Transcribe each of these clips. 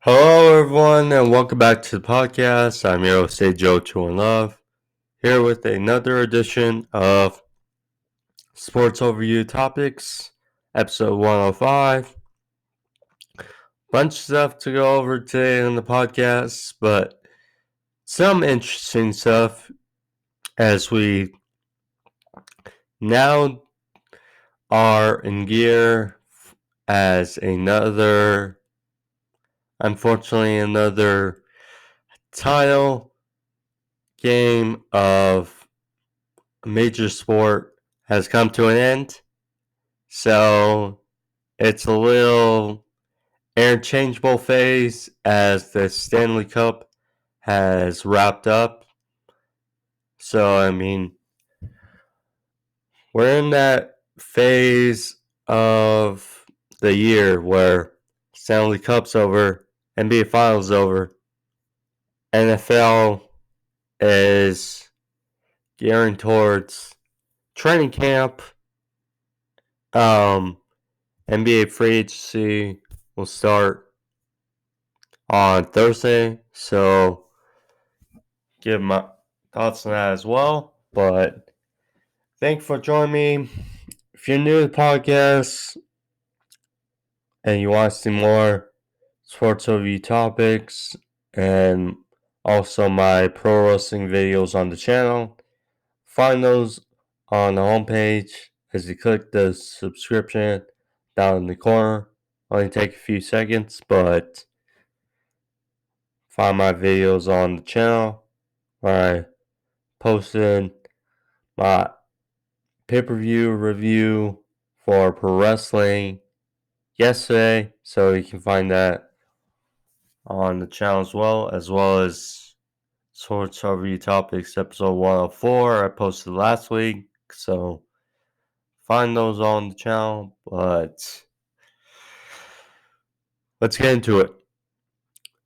Hello, everyone, and welcome back to the podcast. I'm your host, Ajoe21love, here with another edition of Sports Overview Topics, episode 105. Bunch of stuff to go over today on the podcast, but some interesting stuff as we now are in gear as another title game of a major sport has come to an end. So it's a little interchangeable phase as the Stanley Cup has wrapped up. So, we're in that phase of the year where Stanley Cup's over, NBA Finals over, NFL is gearing towards training camp. NBA free agency will start on Thursday, so give my thoughts on that as well. But thank you for joining me. If you're new to the podcast and you want to see more sports overview topics and also my pro wrestling videos on the channel, find those on the homepage as you click the subscription down in the corner. Only take a few seconds, but find my videos on the channel where I posted my pay-per-view review for pro wrestling yesterday, so you can find that on the channel as well as Sports Overview Topics episode 104 I posted last week, so find those on the channel. But let's get into it.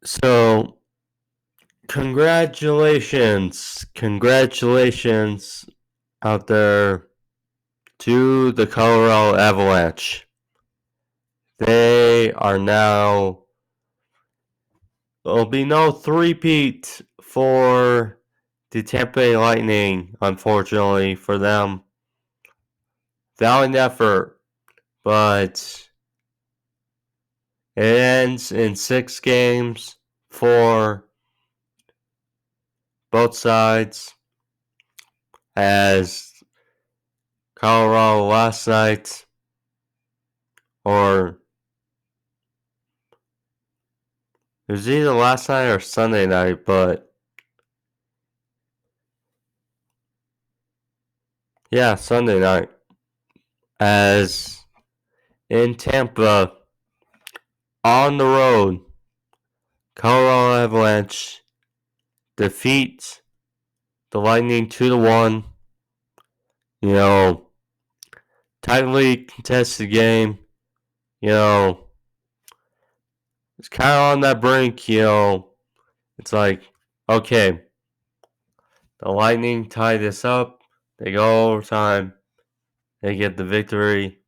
So congratulations out there to the Colorado Avalanche. They are now, there'll be no three-peat for the Tampa Bay Lightning, unfortunately for them. Valiant effort, but it ends in 6 games for both sides, as Colorado last night, or it was either last night or Sunday night, but yeah, Sunday night, as in Tampa, on the road, Colorado Avalanche defeat the Lightning 2-1. Tightly contested game. It's kind of on that brink. It's like, okay, the Lightning tie this up. They go overtime. They get the victory.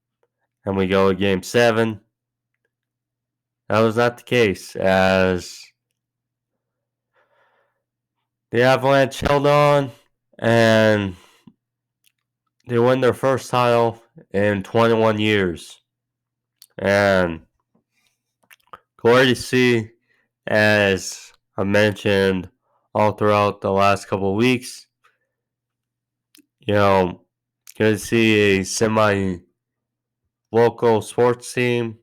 And we go to Game 7. That was not the case, as the Avalanche held on and they win their first title in 21 years. And glory to see, as I mentioned all throughout the last couple of weeks, good to see a semi-local sports team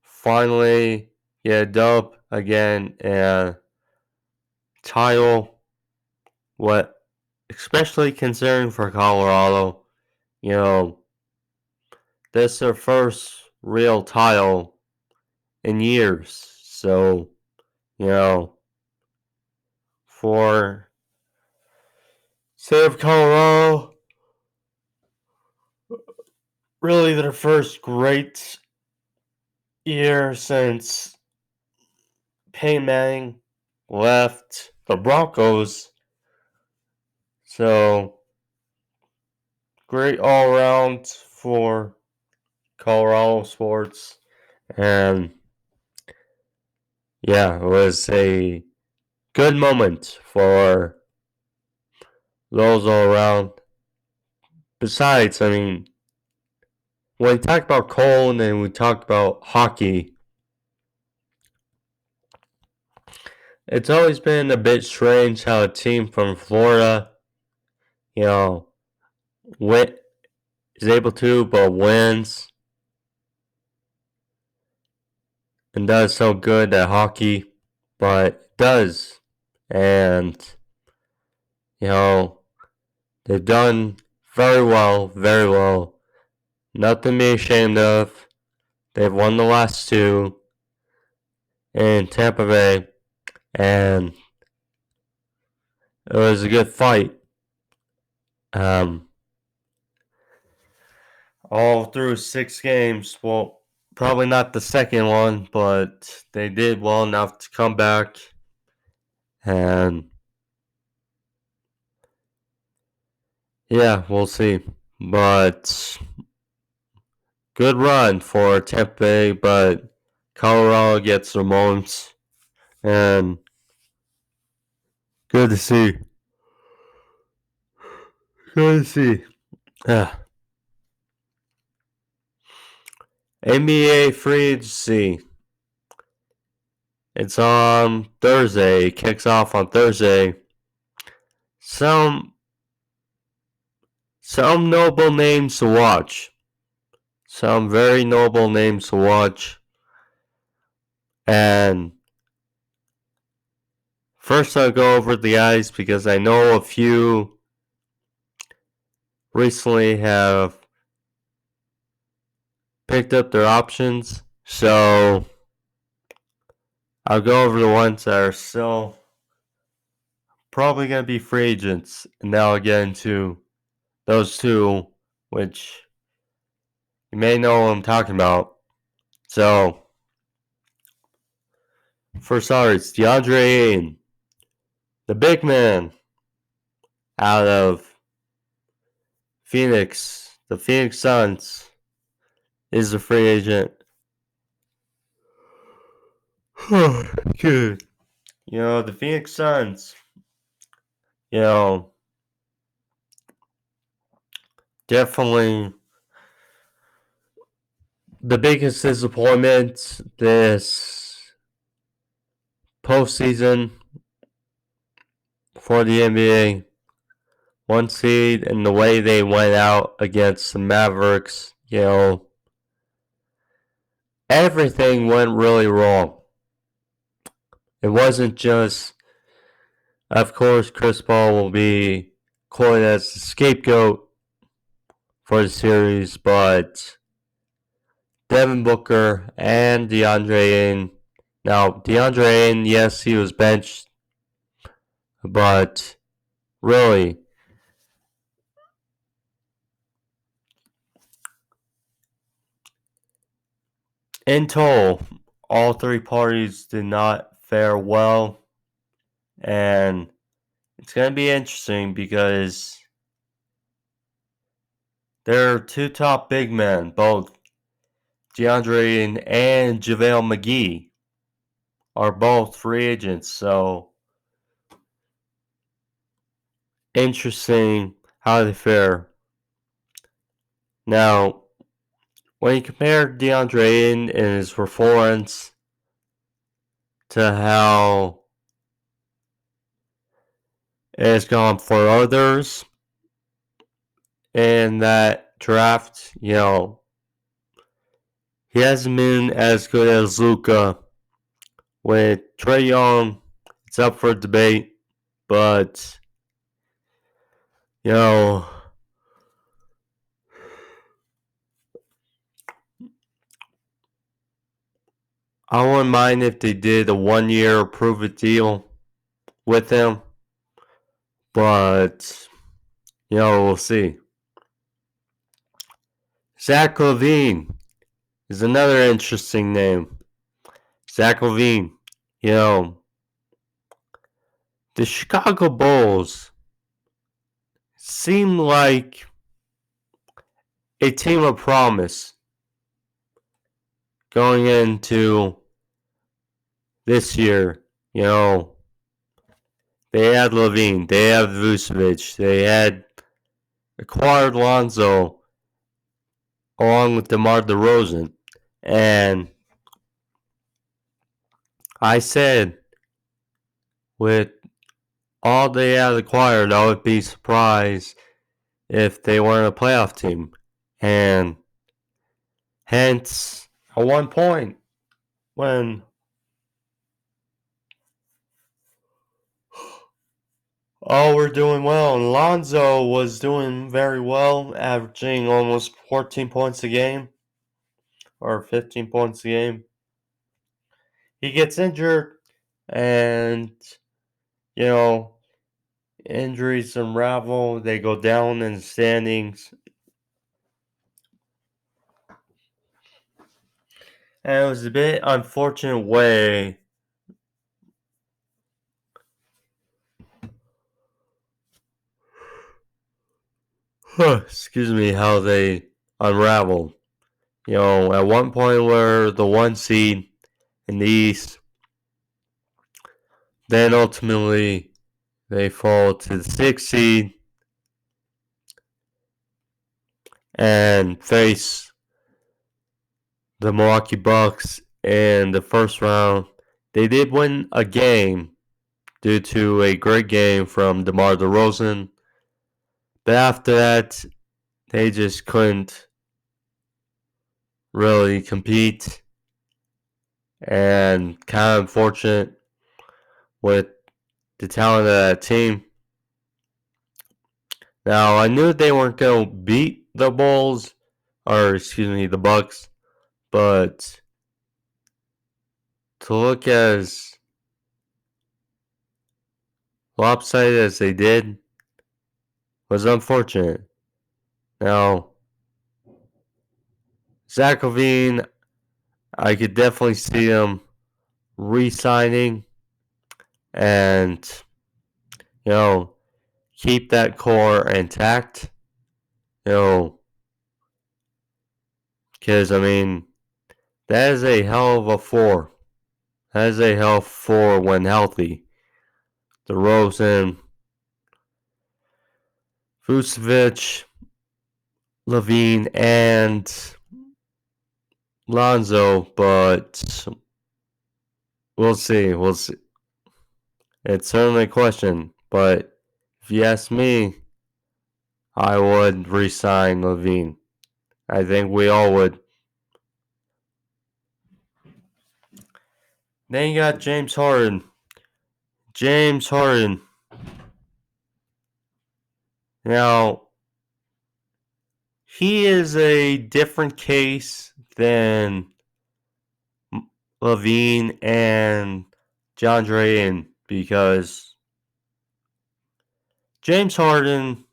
finally get a dub again and title. What, especially considering for Colorado, this is their first real title in years. So, for state of Colorado, really their first great year since Peyton Manning left the Broncos. So, great all around for Colorado sports. And yeah, it was a good moment for those all around. Besides, I mean, when we talk about Cole and we talk about hockey, it's always been a bit strange how a team from Florida, you know, is able to, but wins and does so good at hockey, but does. And, you know, they've done very well, very well. Nothing to be ashamed of. They've won the last two in Tampa Bay, and it was a good fight. All through 6 games. Well, probably not the second one, but they did well enough to come back. And yeah, we'll see. But good run for Tampa Bay, but Colorado gets their moments. And good to see. Good to see. NBA free agency. It's on Thursday. It kicks off on Thursday. Some noble names to watch. Some very noble names to watch. And first I'll go over the guys because I know a few recently have picked up their options. So I'll go over the ones that are still probably going to be free agents. And now I'll get into those two, which you may know what I'm talking about. So, first starts DeAndre Ayton, the big man out of Phoenix, the Phoenix Suns, is a free agent. Good. You know, the Phoenix Suns, you know, definitely the biggest disappointment this postseason for the NBA. One seed, and the way they went out against the Mavericks, you know, everything went really wrong. It wasn't just, of course, Chris Paul will be quoted as the scapegoat for the series, but Devin Booker and DeAndre Ayton. Now, DeAndre Ayton, yes, he was benched, but really, in total, all three parties did not fare well, and it's going to be interesting because there are two top big men, both DeAndre Ayton and JaVale McGee, are both free agents, so interesting how they fare. Now, when you compare DeAndre Ayton and his performance to how it has gone for others in that draft, you know, he hasn't been as good as Luka. With Trae Young, it's up for debate, but you know, I wouldn't mind if they did a 1-year prove-it deal with him, but you know, we'll see. Zach Levine is another interesting name. Zach Levine, you know, the Chicago Bulls seem like a team of promise going into this year, they had Levine, they had Vucevic, they had acquired Lonzo along with DeMar DeRozan. And I said, with all they had acquired, I would be surprised if they weren't a playoff team. And hence, at one point, when we're doing well, and Lonzo was doing very well, averaging almost 14 points a game, or 15 points a game. He gets injured, and, injuries unravel. They go down in the standings. And it was a bit unfortunate way excuse me, how they unraveled. At one point we're the 1 seed in the East. Then ultimately they fall to the 6th seed and face the Milwaukee Bucks in the first round. They did win a game due to a great game from DeMar DeRozan. But after that, they just couldn't really compete. And kind of unfortunate with the talent of that team. Now, I knew they weren't going to beat the the Bucks, but to look as lopsided as they did was unfortunate. Now, Zach Levine, I could definitely see him re-signing and, keep that core intact. Because, that is a hell of a four. That is a hell of a four when healthy. DeRozan, Vucevic, Levine, and Lonzo, but we'll see. It's certainly a question, but if you ask me, I would re-sign Levine. I think we all would. Then you got James Harden. Now, he is a different case than Levine and John Drayen because James Harden,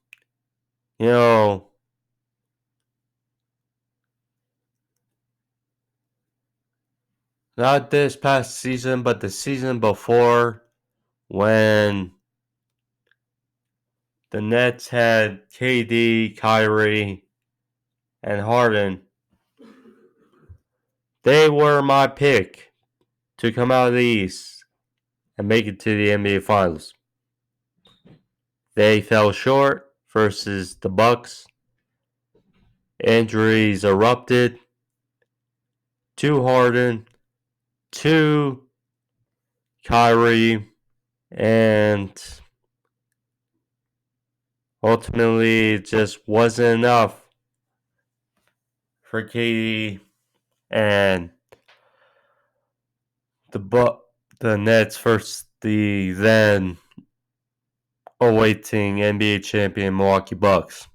not this past season, but the season before when the Nets had KD, Kyrie, and Harden, they were my pick to come out of the East and make it to the NBA Finals. They fell short versus the Bucks. Injuries erupted to Harden, to Kyrie, and ultimately it just wasn't enough for KD and the Nets versus the then awaiting NBA champion Milwaukee Bucks.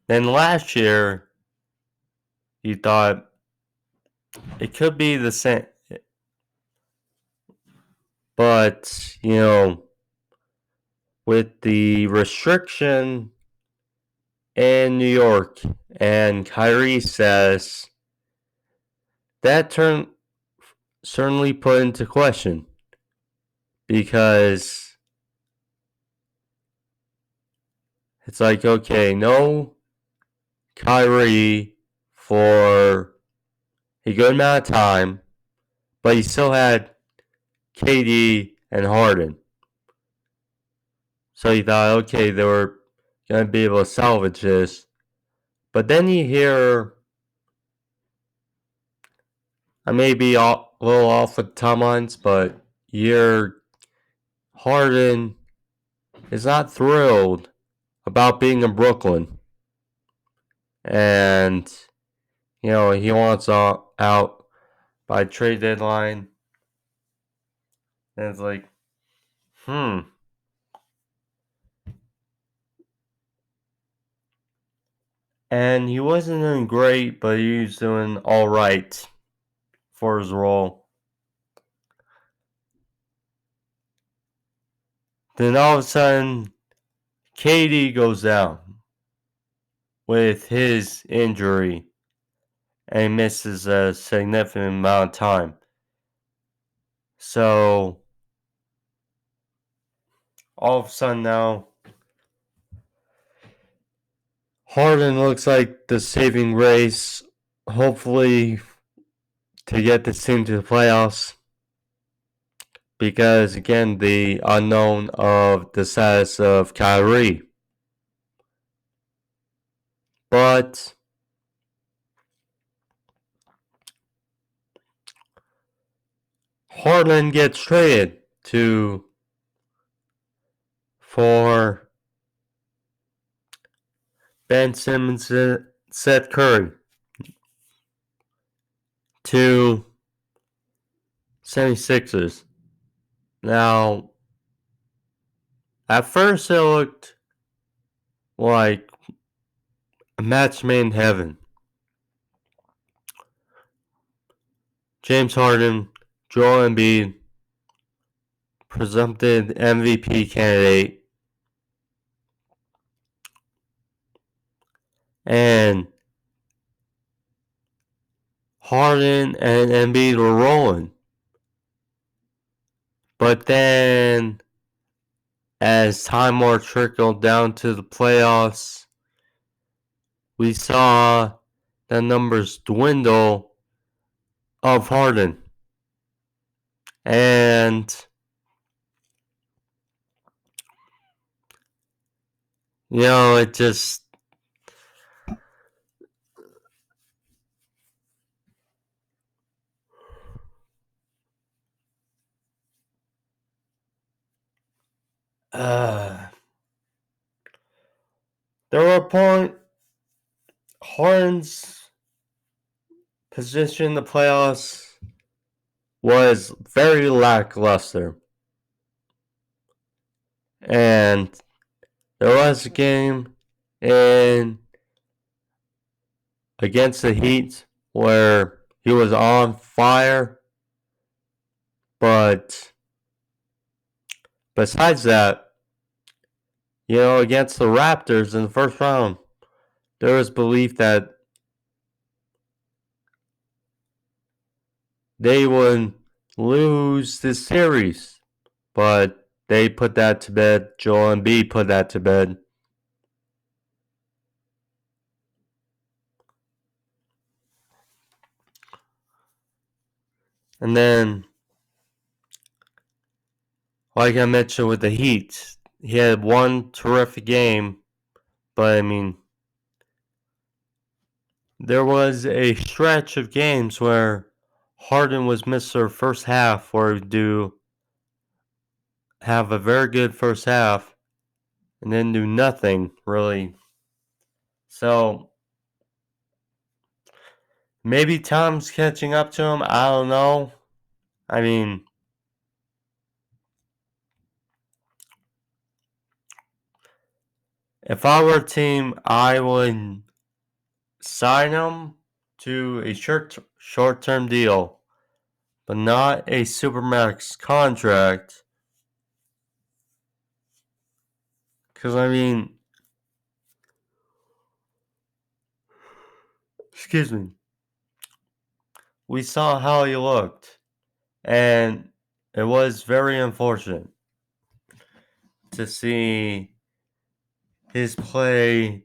Then last year, you thought it could be the same. But, with the restriction in New York and Kyrie says that certainly put into question because it's like, okay, no Kyrie for a good amount of time, but he still had KD and Harden. So he thought, okay, they were going to be able to salvage this. But then you hear, I may be a little off with timelines, but you hear Harden is not thrilled about being in Brooklyn. And, he wants out by trade deadline. And it's like, And he wasn't doing great, but he was doing all right for his role. Then all of a sudden, KD goes down with his injury and misses a significant amount of time. So, all of a sudden now, Harden looks like the saving grace, hopefully, to get this team to the playoffs. Because, again, the unknown of the status of Kyrie. But Harden gets traded for Ben Simmons and Seth Curry to 76ers. Now, at first it looked like a match made in heaven. James Harden, Joel Embiid, presumptive MVP candidate, and Harden and Embiid were rolling. But then, as time more trickled down to the playoffs, we saw the numbers dwindle of Harden. And, it just, there were a point Harden's position in the playoffs was very lackluster. And there was a game against the Heat where he was on fire. But besides that, against the Raptors in the first round, there was belief that they would lose this series. But they put that to bed. Joel Embiid put that to bed. And then, like I mentioned with the Heat, he had one terrific game, but there was a stretch of games where Harden was Mr. First Half, where he would have a very good first half and then do nothing, really. So, maybe time's catching up to him. I don't know. If I were a team, I would sign him to a short-term deal, but not a supermax contract. Because, excuse me, we saw how he looked, and it was very unfortunate to see his play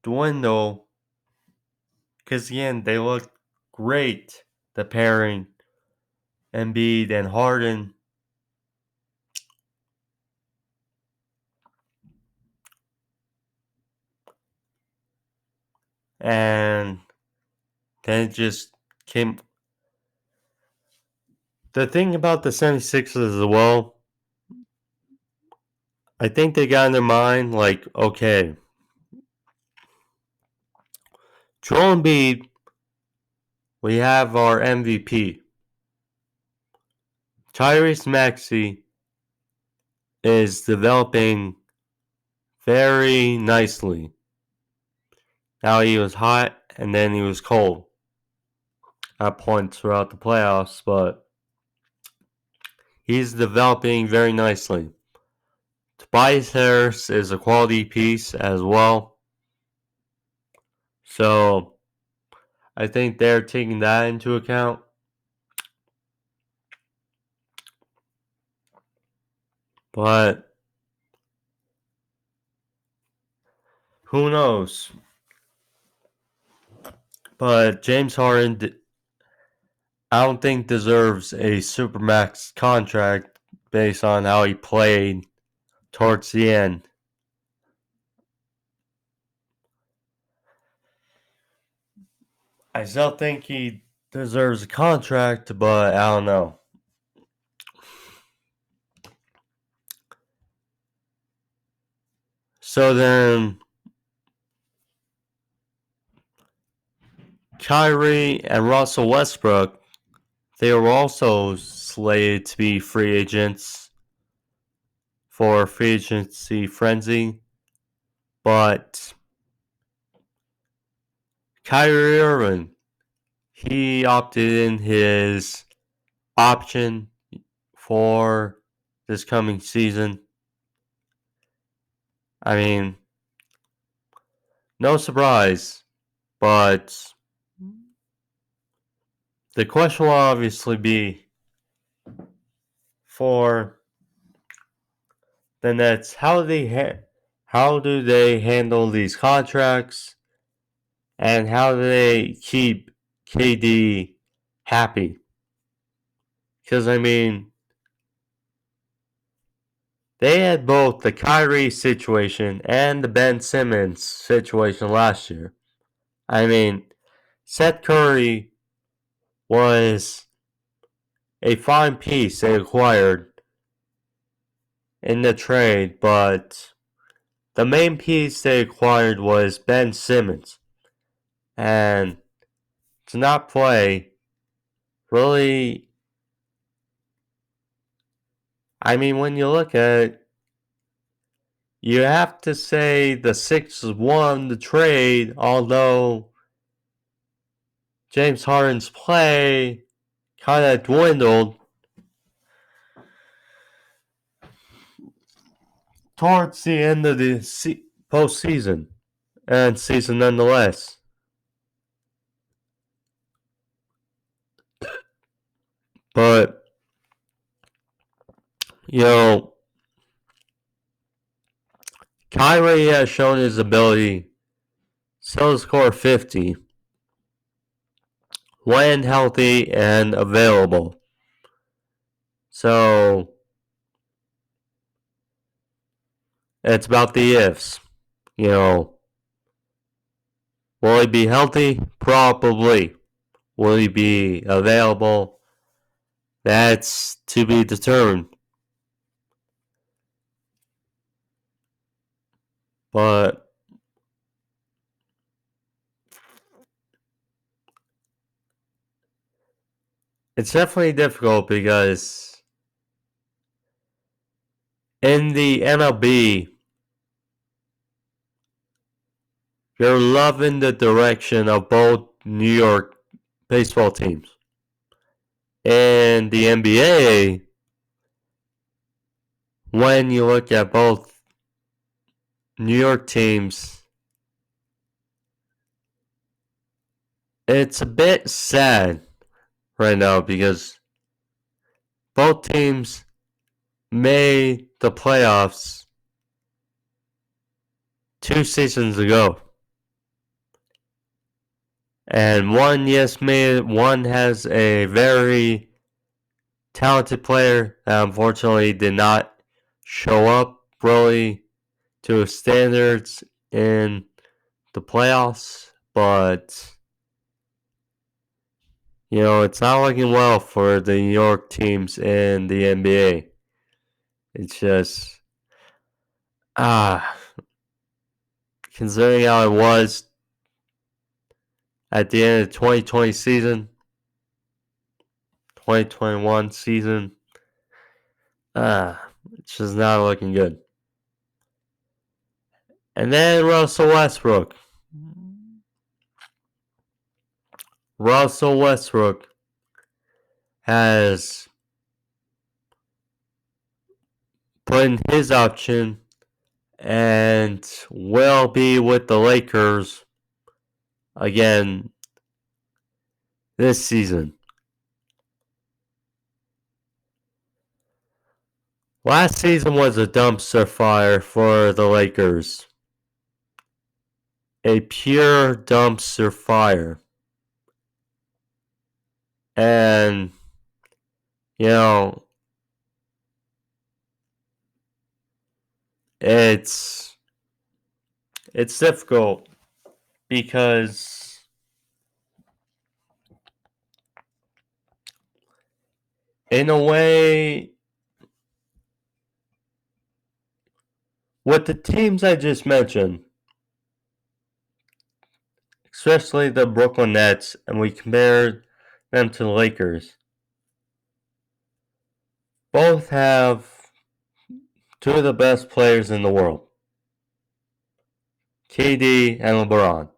dwindle, because again, they looked great, the pairing, Embiid and Harden. And then it just came. The thing about the 76ers as well, I think they got in their mind, like, okay, Joel Embiid, we have our MVP. Tyrese Maxey is developing very nicely. Now he was hot and then he was cold at points throughout the playoffs, but he's developing very nicely. Tobias Harris is a quality piece as well. So I think they're taking that into account. But who knows? But James Harden, I don't think deserves a supermax contract based on how he played towards the end. I still think he deserves a contract, but I don't know. So then, Kyrie and Russell Westbrook, they were also slated to be free agents for free agency frenzy, but Kyrie Irving, he opted in his option for this coming season. I mean, no surprise, but the question will obviously be for the Nets, how do they handle these contracts, and how do they keep KD happy? Because I mean, they had both the Kyrie situation and the Ben Simmons situation last year. I mean, Seth Curry was a fine piece they acquired in the trade, but the main piece they acquired was Ben Simmons. And to not play really, I mean, when you look at it, you have to say the Sixers won the trade, although James Harden's play kind of dwindled towards the end of the postseason and season nonetheless. But, you know, Kyrie has shown his ability to score 50 when healthy and available. So, it's about the ifs. You know, will he be healthy? Probably. Will he be available? That's to be determined. But it's definitely difficult because in the MLB, you're loving the direction of both New York baseball teams. In the NBA, when you look at both New York teams, it's a bit sad right now because both teams made the playoffs 2 seasons ago. And one has a very talented player that unfortunately did not show up really to his standards in the playoffs, but it's not looking well for the New York teams in the NBA. It's just considering how it was at the end of the 2020 season, 2021 season, it's just not looking good. And then Russell Westbrook. Russell Westbrook has put in his option and will be with the Lakers again this season. Last season was a dumpster fire for the Lakers. A pure dumpster fire. And, it's difficult because in a way, with the teams I just mentioned, especially the Brooklyn Nets, and we compared them to the Lakers, both have two of the best players in the world, KD and LeBron.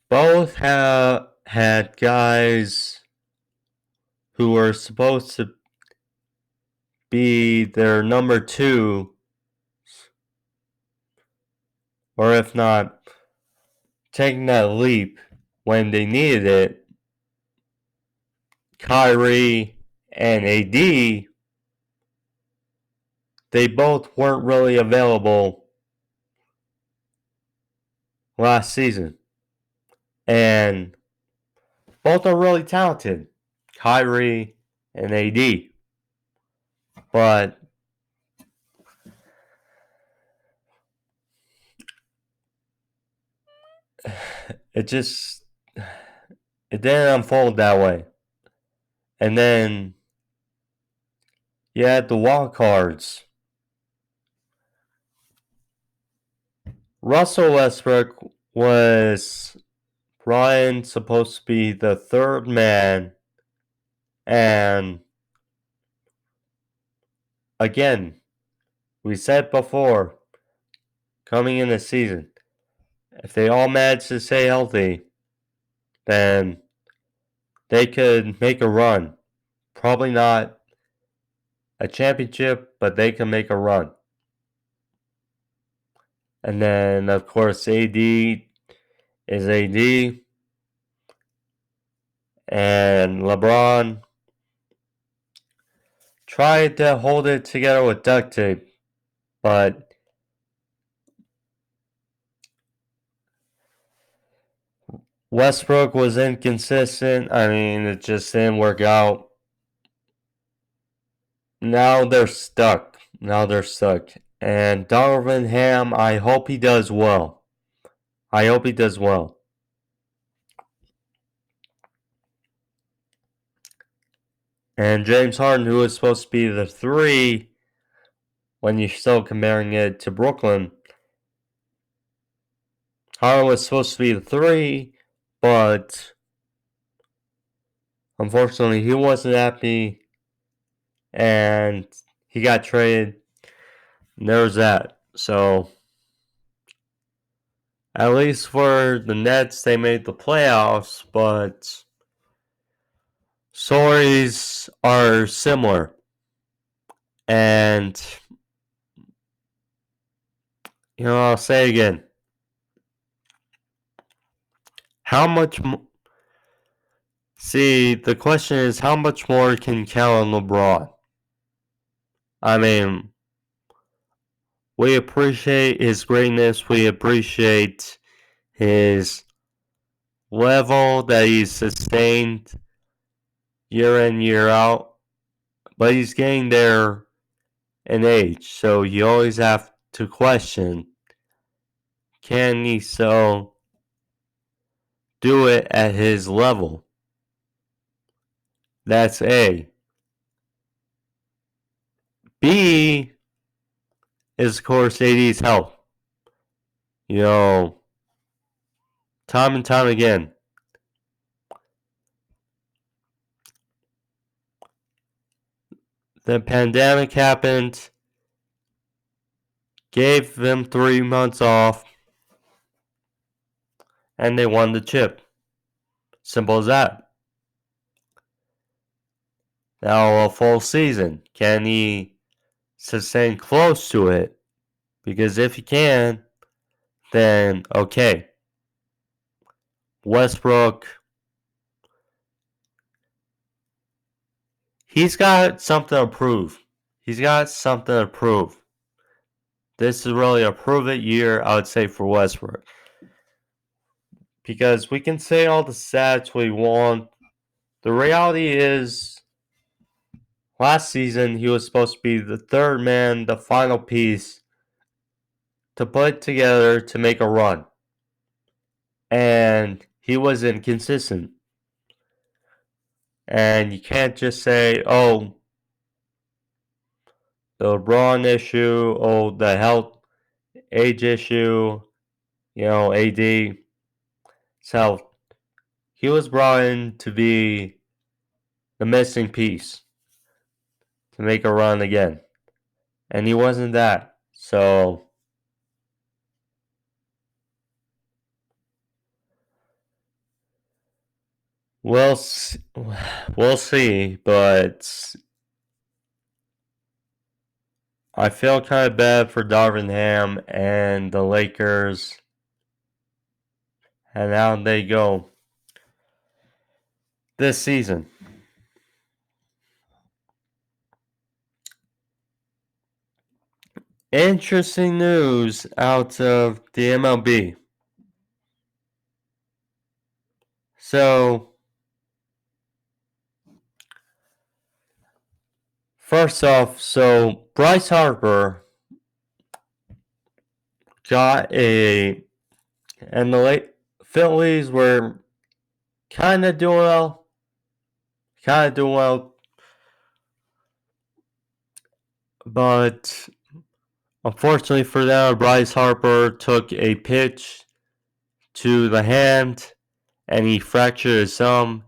Both have had guys who were supposed to be their number two, or if not, taking that leap when they needed it. Kyrie and AD, they both weren't really available last season. And both are really talented, Kyrie and AD. But it didn't unfold that way. And then you had the wild cards. Russell Westbrook was supposed to be the third man, and again, we said before, coming in the season, if they all manage to stay healthy, then they could make a run. Probably not a championship, but they can make a run. And then, of course, AD is AD. And LeBron tried to hold it together with duct tape, but Westbrook was inconsistent. I mean, it just didn't work out. Now they're stuck. And Darvin Ham, I hope he does well. And James Harden, who was supposed to be the 3 when you're still comparing it to Brooklyn, Harden was supposed to be the 3, but unfortunately he wasn't happy and he got traded. And there's that. So at least for the Nets, they made the playoffs, but stories are similar. And, I'll say again, how much see, the question is, how much more can count on LeBron? I mean, We appreciate his greatness. We appreciate his level that he's sustained year in, year out. But he's getting there in age, so you always have to question, can he still do it at his level? That's A. B is, of course, AD's health. Time and time again, the pandemic happened, gave them 3 months off, and they won the chip. Simple as that. Now, a full season. Can he sustain close to it? Because if he can, then okay. Westbrook, he's got something to prove. This is really a prove it year, I would say, for Westbrook. Because we can say all the stats we want. The reality is, last season he was supposed to be the third man, the final piece to put together to make a run. And he was inconsistent. And you can't just say, oh, the LeBron issue, oh, the health age issue, AD. So he was brought in to be the missing piece to make a run again. And he wasn't that. So we'll see, but I feel kind of bad for Darvin Ham and the Lakers and how they go this season. Interesting news out of the MLB. So, first off, Bryce Harper got and the Phillies were kind of doing well, but unfortunately for them, Bryce Harper took a pitch to the hand and he fractured his thumb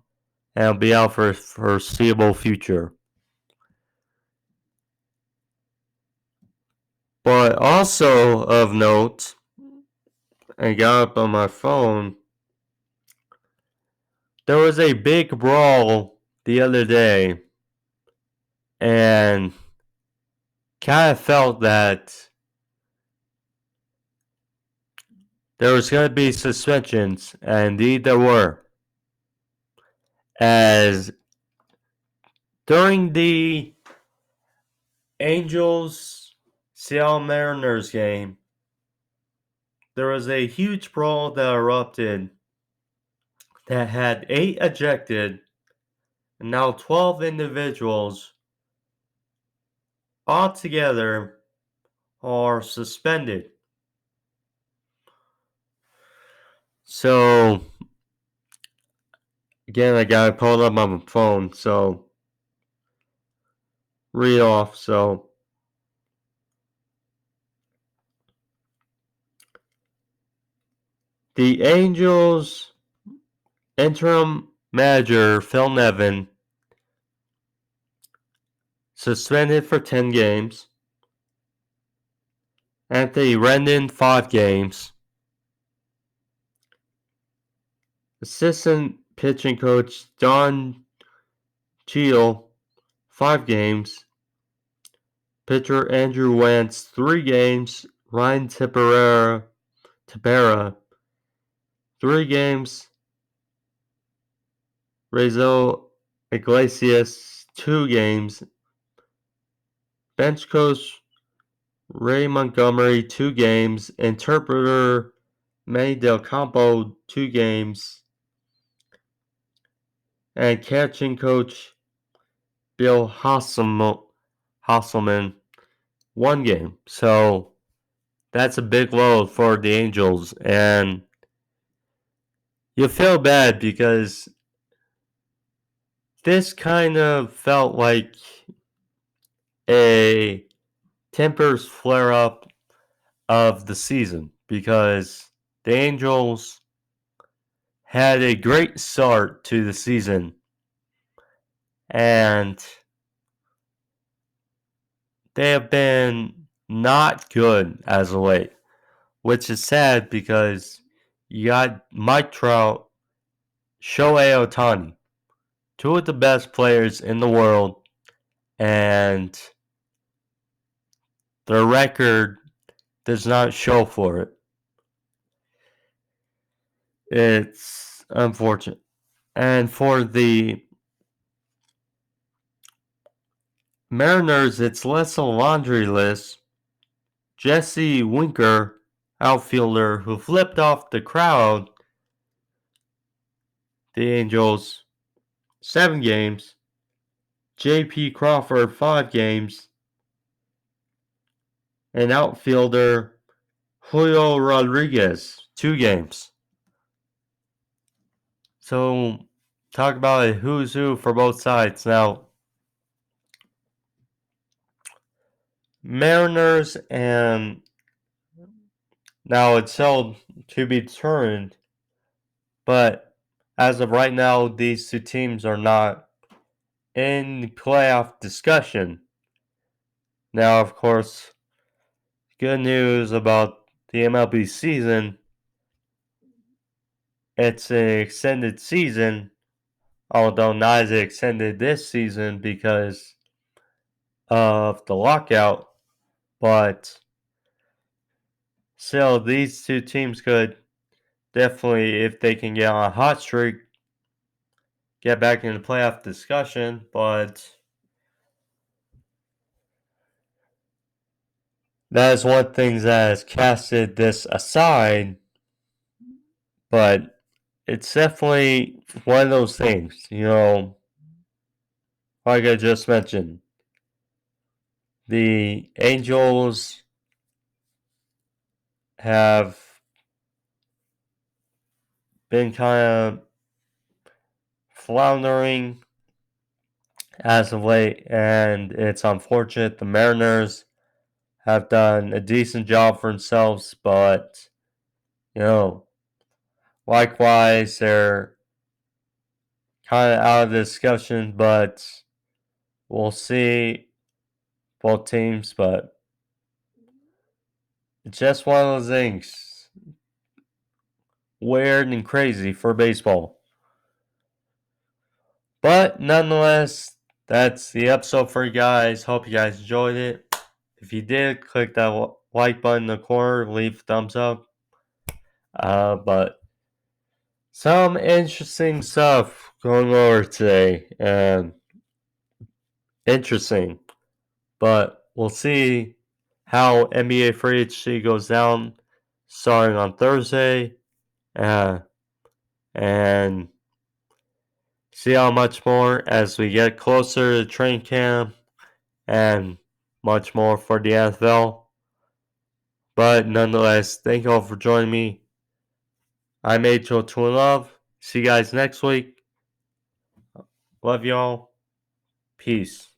and will be out for a foreseeable future. But also of note, I got up on my phone, there was a big brawl the other day, and kind of felt that there was going to be suspensions, and indeed there were. As during the Angels Seattle Mariners game, there was a huge brawl that erupted that had 8 ejected and now 12 individuals altogether are suspended. So, again, I got it pulled up on my phone, so read off. So, the Angels interim manager, Phil Nevin, suspended for 10 games. Anthony Rendon, 5 games. Assistant pitching coach Don Cheadle, 5 games. Pitcher Andrew Wentz, 3 games. Ryan Tepera, 3 games. Raisel Iglesias, 2 games. Bench coach Ray Montgomery 2 games, interpreter Manny Del Campo 2 games, and catching coach Bill Hasselman 1 game. So that's a big load for the Angels, and you feel bad because this kind of felt like a tempers flare up of the season because the Angels had a great start to the season and they have been not good as of late, which is sad because you got Mike Trout, Shohei Ohtani, 2 of the best players in the world, and their record does not show for it. It's unfortunate. And for the Mariners, it's less a laundry list. Jesse Winker, outfielder, who flipped off the crowd, the Angels, 7 games. J.P. Crawford, 5 games. And outfielder Julio Rodriguez, 2 games. So, talk about a who's who for both sides. Now, Mariners and now it's still to be determined, but as of right now, these 2 teams are not in playoff discussion. Now, of course, good news about the MLB season. It's an extended season, although not as extended this season because of the lockout, but still, these 2 teams could definitely, if they can get on a hot streak, get back in the playoff discussion, but that is one thing that has casted this aside, but it's definitely one of those things, like I just mentioned. The Angels have been kind of floundering as of late, and it's unfortunate. The Mariners have done a decent job for themselves, but, likewise, they're kind of out of the discussion, but we'll see both teams, but it's just one of those things. Weird and crazy for baseball. But nonetheless, that's the episode for you guys. Hope you guys enjoyed it. If you did, click that like button in the corner, leave a thumbs up. But some interesting stuff going over today, and interesting. But we'll see how NBA Free Agency goes down starting on Thursday. And see how much more as we get closer to training camp and much more for the NFL. But nonetheless, thank you all for joining me. I'm Ajoe21love. See you guys next week. Love y'all. Peace.